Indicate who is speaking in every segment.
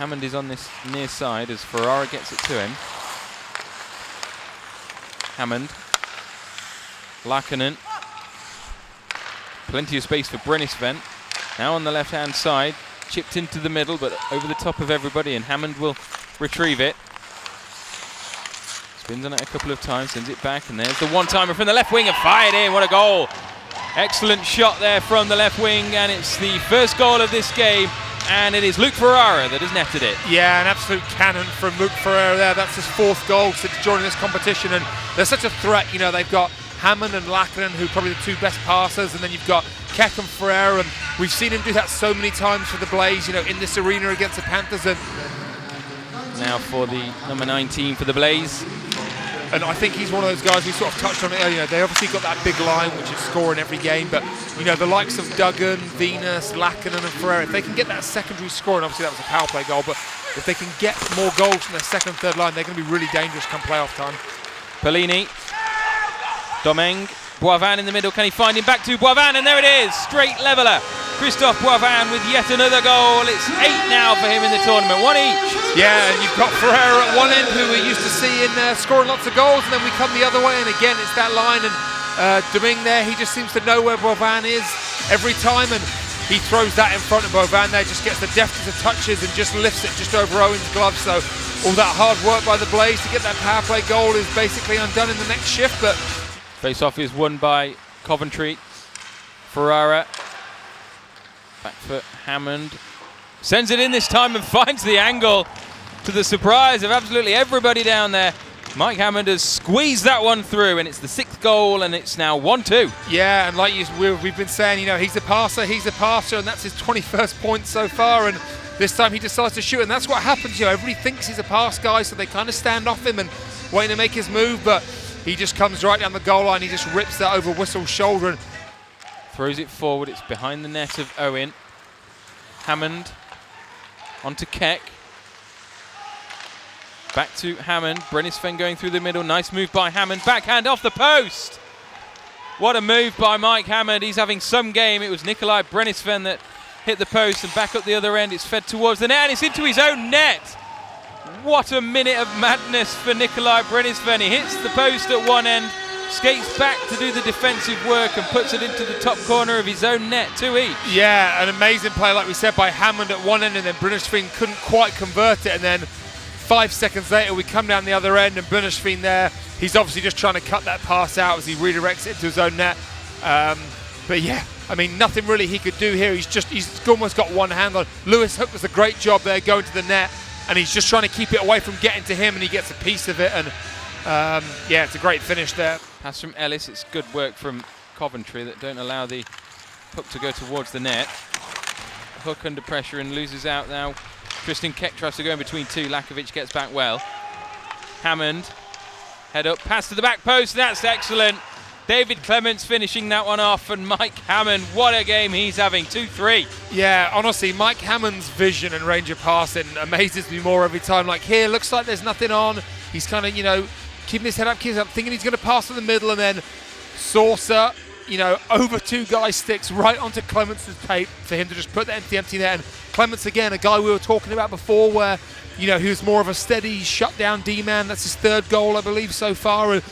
Speaker 1: Hammond is on this near side as Ferrara gets it to him. Hammond. Laakkonen. Plenty of space for Brennisven. Now on the left-hand side. Chipped into the middle, but over the top of everybody, and Hammond will retrieve it. Spins on it a couple of times, sends it back, and there's the one-timer from the left wing and fired in. What a goal. Excellent shot there from the left wing, and it's the first goal of this game, and it is Luke Ferrara that has netted it.
Speaker 2: Yeah, an absolute cannon from Luke Ferrara there. That's his 4th goal since joining this competition, and they're such a threat. You know, they've got Hammond and Laakkonen, who are probably the 2 best passers, and then you've got Keck and Ferrara, and we've seen him do that so many times for the Blaze, you know, in this arena against the Panthers. And
Speaker 1: now for the number 19 for the Blaze.
Speaker 2: And I think he's one of those guys, we sort of touched on it earlier. They obviously got that big line, which is scoring every game, but you know, the likes of Duggan, Venus, Laakkonen and Ferrara, if they can get that secondary score, and obviously that was a power play goal, but if they can get more goals from their second and third line, they're going to be really dangerous come playoff time.
Speaker 1: Pellini, Domingue, Boivin in the middle. Can he find him? Back to Boivin, and there it is, straight leveller. Christophe Boivin with yet another goal. It's 8 now for him in the tournament, 1 each.
Speaker 2: Yeah, and you've got Ferrara at one end, who we're used to seeing scoring lots of goals, and then we come the other way, and again it's that line, and Domingue there, he just seems to know where Boivin is every time, and he throws that in front of Boivin there, just gets the deftest of touches and just lifts it just over Owen's glove. So all that hard work by the Blaze to get that power play goal is basically undone in the next shift. But
Speaker 1: face-off is won by Coventry. Ferrara back for Hammond. Sends it in this time and finds the angle, to the surprise of absolutely everybody down there. Mike Hammond has squeezed that one through, and it's the 6th goal, and it's now 1-2.
Speaker 2: Yeah, and like we've been saying, you know, he's a passer, and that's his 21st point so far, and this time he decides to shoot, and that's what happens. You know, everybody thinks he's a pass guy, so they kind of stand off him and waiting to make his move, but he just comes right down the goal line. He just rips that over Whistle's shoulder and
Speaker 1: throws it forward. It's behind the net of Owen. Hammond onto Keck. Back to Hammond. Brennisven going through the middle. Nice move by Hammond. Backhand off the post. What a move by Mike Hammond. He's having some game. It was Nikolai Brennisven that hit the post, and back up the other end. It's fed towards the net, and it's into his own net. What a minute of madness for Nikolai Brennisven. He hits the post at one end, skates back to do the defensive work, and puts it into the top corner of his own net, 2 each.
Speaker 2: Yeah, an amazing play, like we said, by Hammond at one end, and then Brennisven couldn't quite convert it, and then 5 seconds later we come down the other end, and Brennisven there, he's obviously just trying to cut that pass out as he redirects it to his own net. But yeah, I mean, nothing really he could do here. He's almost got one hand on. Lewis Hook does a great job there going to the net, and he's just trying to keep it away from getting to him, and he gets a piece of it, and yeah, it's a great finish there.
Speaker 1: Pass from Ellis. It's good work from Coventry that don't allow the hook to go towards the net. Hook under pressure and loses out now. Tristan Keck tries to go in between two. Lakovic gets back well. Hammond, head up, pass to the back post. That's excellent. David Clements finishing that one off, and Mike Hammond, what a game he's having, 2-3.
Speaker 2: Yeah, honestly, Mike Hammond's vision and range of passing amazes me more every time. Like here, looks like there's nothing on. He's kind of, you know, keeping his head up, thinking he's going to pass in the middle, and then Saucer, you know, over two guys' sticks right onto Clements' tape for him to just put that into the empty net. And Clements, again, a guy we were talking about before where, you know, he was more of a steady shutdown D-man. That's his third goal, I believe, so far. And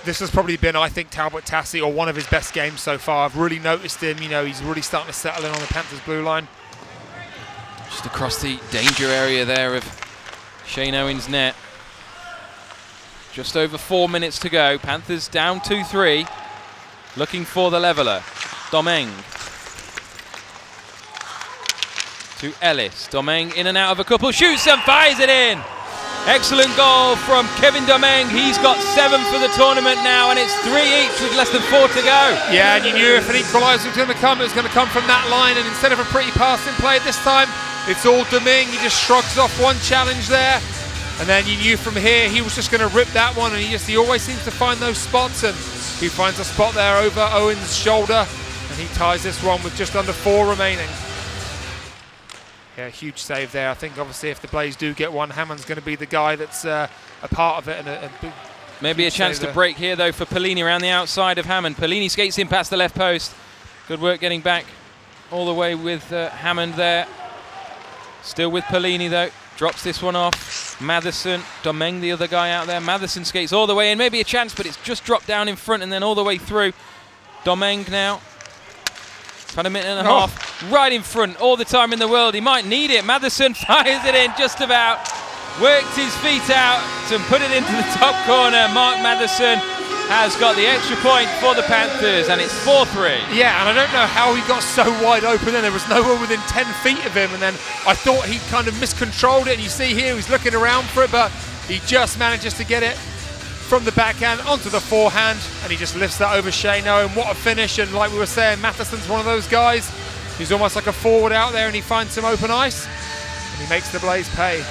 Speaker 2: this has probably been, I think, Talbot Tassie, or one of his best games so far. I've really noticed him. You know, he's really starting to settle in on the Panthers' blue line.
Speaker 1: Just across the danger area there of Shane Owen's net. Just over 4 minutes to go. Panthers down 2-3. Looking for the leveller. Domingue. To Ellis. Domingue in and out of a couple. Shoots and fires it in. Excellent goal from Kevin Domingue. He's got 7 for the tournament now, and it's 3 each with less than 4 to go.
Speaker 2: Yeah, and you knew if an equaliser was going to come, it was going to come from that line, and instead of a pretty passing play this time, it's all Domingue. He just shrugs off one challenge there, and then you knew from here he was just going to rip that one, and he always seems to find those spots, and he finds a spot there over Owen's shoulder, and he ties this one with just under 4 remaining. Yeah, huge save there. I think obviously if the Blaze do get one, Hammond's going to be the guy that's a part of it. And a big,
Speaker 1: maybe a chance to break here though for Pellini around the outside of Hammond. Pellini skates in past the left post. Good work getting back all the way with Hammond there. Still with Polini though. Drops this one off. Matheson, Domeng, the other guy out there. Matheson skates all the way in. Maybe a chance, but it's just dropped down in front and then all the way through. Domeng now. About a minute and a half. Right in front, all the time in the world. He might need it. Matheson fires it in just about. Worked his feet out and put it into the top corner. Mark Matheson has got the extra point for the Panthers, and it's 4-3.
Speaker 2: Yeah, and I don't know how he got so wide open then. There was no one within 10 feet of him, and then I thought he kind of miscontrolled it, and you see here he's looking around for it, but he just manages to get it from the backhand onto the forehand, and he just lifts that over Shano, and what a finish. And like we were saying, Matheson's one of those guys who's almost like a forward out there, and he finds some open ice, and he makes the Blaze pay.